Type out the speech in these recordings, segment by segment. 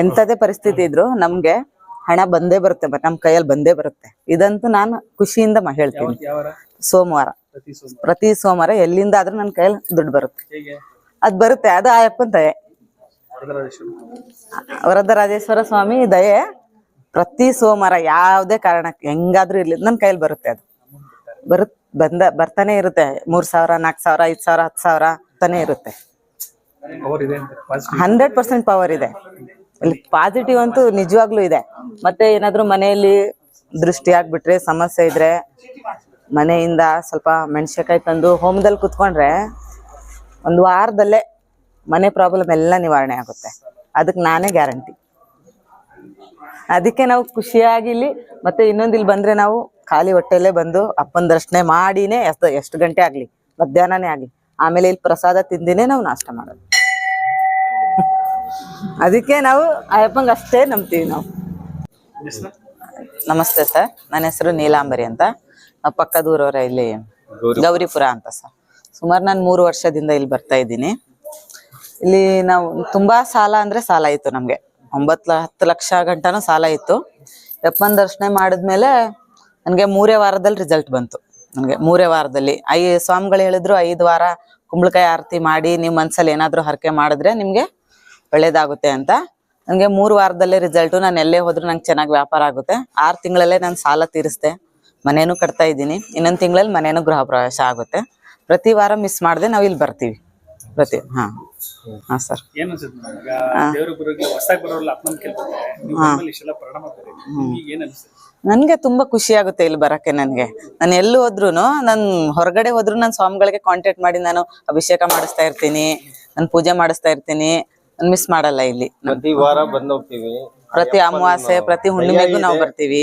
ಎಂತದೇ ಪರಿಸ್ಥಿತಿ ಇದ್ರು ನಮ್ಗೆ ಹಣ ಬಂದೇ ಬರುತ್ತೆ, ನಮ್ ಕೈಯಲ್ಲಿ ಬಂದೇ ಬರುತ್ತೆ. ಇದಂತೂ ನಾನು ಖುಷಿಯಿಂದ ಹೇಳ್ತೀನಿ. ಸೋಮವಾರ, ಪ್ರತಿ ಸೋಮವಾರ ಎಲ್ಲಿಂದ ಆದ್ರೂ ನನ್ನ ಕೈಯಲ್ಲಿ ದುಡ್ಡು ಬರುತ್ತೆ. ಅದ್ ಬರುತ್ತೆ, ಅದು ಆ ಅಪ್ಪನ ದಯೆ, ವರದರಾಜೇಶ್ವರ ಸ್ವಾಮಿ ದಯೆ. ಪ್ರತಿ ಸೋಮವಾರ ಯಾವುದೇ ಕಾರಣಕ್ಕೆ ಹೆಂಗಾದ್ರೂ ಇರ್ಲಿ ನನ್ನ ಕೈಯಲ್ಲಿ ಬರುತ್ತೆ. ಅದು ಬರ್ತಾನೆ ಇರುತ್ತೆ. 3,000, 4,000, 5,000, 10,000 ತಾನೇ ಇರುತ್ತೆ. 100% ಪವರ್ ಇದೆ ಇಲ್ಲಿ. ಪಾಸಿಟಿವ್ ಅಂತೂ ನಿಜವಾಗ್ಲೂ ಇದೆ. ಮತ್ತೆ ಏನಾದ್ರು ಮನೆಯಲ್ಲಿ ದೃಷ್ಟಿ ಆಗ್ಬಿಟ್ರೆ, ಸಮಸ್ಯೆ ಇದ್ರೆ ಮನೆಯಿಂದ ಸ್ವಲ್ಪ ಮೆಣಸಿನಕಾಯಿ ತಂದು ಹೋಮದಲ್ಲಿ ಕುತ್ಕೊಂಡ್ರೆ 1 ವಾರದಲ್ಲೇ ಮನೆ ಪ್ರಾಬ್ಲಮ್ ಎಲ್ಲ ನಿವಾರಣೆ ಆಗುತ್ತೆ. ಅದಕ್ಕೆ ನಾನೇ ಗ್ಯಾರಂಟಿ. ಅದಕ್ಕೆ ನಾವು ಖುಷಿಯಾಗಿ ಇಲ್ಲಿ ಮತ್ತೆ ಇನ್ನೊಂದು ಇಲ್ಲಿ ಬಂದ್ರೆ ನಾವು ಖಾಲಿ ಹೊಟ್ಟೆಲ್ಲೇ ಬಂದು ಅಪ್ಪನ ದರ್ಶನ ಮಾಡಿನೇ ಎಷ್ಟು ಗಂಟೆ ಆಗ್ಲಿ, ಮಧ್ಯಾಹ್ನನೇ ಆಗ್ಲಿ, ಆಮೇಲೆ ಇಲ್ಲಿ ಪ್ರಸಾದ ತಿಂದಿನೇ ನಾವು ನಾಷ್ಟ ಮಾಡೋದು. ಅದಕ್ಕೆ ನಾವು ಅಯ್ಯಪ್ಪಂಗೆ ಅಷ್ಟೇ ನಂಬ್ತೀವಿ ನಾವು. ನಮಸ್ತೆ ಸರ್, ನನ್ನ ಹೆಸರು ನೀಲಾಂಬರಿ ಅಂತ. ನಾವು ಪಕ್ಕದೂರವರ, ಇಲ್ಲಿ ಗೌರಿಪುರ ಅಂತ ಸರ್. ಸುಮಾರು ನಾನು 3 ವರ್ಷದಿಂದ ಇಲ್ಲಿ ಬರ್ತಾ ಇದ್ದೀನಿ. ಇಲ್ಲಿ ನಾವು ತುಂಬಾ ಸಾಲ ಅಂದ್ರೆ ಸಾಲ ಇತ್ತು ನಮ್ಗೆ. 9-10 ಲಕ್ಷ ಗಂಟನೂ ಸಾಲ ಇತ್ತು. ಅಪ್ಪನ ದರ್ಶನ ಮಾಡಿದ್ಮೇಲೆ ನನಗೆ 3 ವಾರದಲ್ಲಿ ರಿಸಲ್ಟ್ ಬಂತು. ನನಗೆ 3 ವಾರದಲ್ಲಿ ಸ್ವಾಮಿಗಳು ಹೇಳಿದ್ರು 5 ವಾರ ಕುಂಬಳಕಾಯಿ ಆರತಿ ಮಾಡಿ ನೀವು ಮನ್ಸಲ್ಲಿ ಏನಾದ್ರು ಹರಕೆ ಮಾಡಿದ್ರೆ ನಿಮ್ಗೆ ಒಳ್ಳೇದಾಗುತ್ತೆ ಅಂತ. ನನಗೆ 3 ವಾರದಲ್ಲೇ ರಿಸಲ್ಟು. ನಾನು ಎಲ್ಲೇ ಹೋದ್ರು ನಂಗೆ ಚೆನ್ನಾಗಿ ವ್ಯಾಪಾರ ಆಗುತ್ತೆ. 6 ತಿಂಗಳಲ್ಲೇ ನಾನು ಸಾಲ ತೀರಿಸ್ದೆ. ಮನೇನು ಕಟ್ತಾ ಇದ್ದೀನಿ. ಇನ್ನೊಂದು ತಿಂಗಳಲ್ಲಿ ಮನೇನು ಗೃಹ ಪ್ರವೇಶ ಆಗುತ್ತೆ. ಪ್ರತಿ ವಾರ ಮಿಸ್ ಮಾಡದೆ ನಾವು ಇಲ್ಲಿ ಬರ್ತೀವಿ. ಹಾ ಸರ್. ನನ್ಗೆ ತುಂಬಾ ಖುಷಿ ಆಗುತ್ತೆ ಇಲ್ಲಿ ಬರಕ್ಕೆ. ನಾನು ಎಲ್ಲಿ ಹೋದ್ರು, ನಾನು ಹೊರಗಡೆ ಹೋದ್ರು ನಾನು ಸ್ವಾಮಿಗಳಿಗೆ ಕಾಂಟ್ಯಾಕ್ಟ್ ಮಾಡಿ ನಾನು ಅಭಿಷೇಕ ಮಾಡಿಸ್ತಾ ಇರ್ತೀನಿ, ನಾನು ಪೂಜೆ ಮಾಡಿಸ್ತಾ ಇರ್ತೀನಿ. ನಾನು ಮಿಸ್ ಮಾಡಲ್ಲ ಇಲ್ಲಿ. ಪ್ರತಿ ವಾರ ಬಂದು ಹೋಗ್ತೀವಿ. ಪ್ರತಿ ಅಮಾವಾಸ್ಯೆ, ಪ್ರತಿ ಹುಣ್ಣಿಮೆಗೂ ನಾವು ಬರ್ತೀವಿ.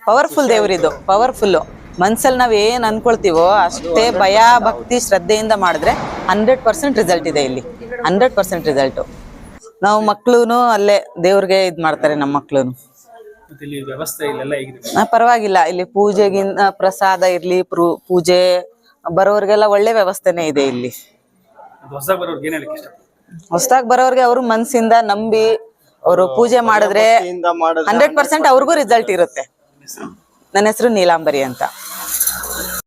ಪವರ್ಫುಲ್ ದೇವ್ರಿದು, ಪವರ್ಫುಲ್. ಮನ್ಸಲ್ಲಿ ನಾವ್ ಏನ್ ಅನ್ಕೊಳ್ತೀವೋ ಅಷ್ಟೇ ಭಯ, ಭಕ್ತಿ, ಶ್ರದ್ಧೆಯಿಂದ ಮಾಡಿದ್ರೆ 100% ರಿಸಲ್ಟ್ ಇದೆ ಇಲ್ಲಿ. 100% ರಿಸಲ್ಟ್. ನಾವು ಮಕ್ಳುನು ಅಲ್ಲೇ ದೇವ್ರಿಗೆ ಇದ್ ಮಾಡ್ತಾರೆ. ನಮ್ಮ ಮಕ್ಳುನು ಪರವಾಗಿಲ್ಲ. ಇಲ್ಲಿ ಪೂಜೆಗಿಂತ ಪ್ರಸಾದ ಇರ್ಲಿ, ಪೂಜೆ ಬರೋರ್ಗೆಲ್ಲ ಒಳ್ಳೆ ವ್ಯವಸ್ಥೆನೆ ಇದೆ ಇಲ್ಲಿ. ಹೊಸದಾಗಿ ಬರೋರ್ಗೆ ಅವ್ರು ಮನ್ಸಿಂದ ನಂಬಿ ಅವರು ಪೂಜೆ ಮಾಡಿದ್ರೆ 100% ಅವ್ರಿಗೂ ರಿಸಲ್ಟ್ ಇರುತ್ತೆ. ನನ್ನ ಹೆಸರು ನೀಲಾಂಬರಿ ಅಂತ.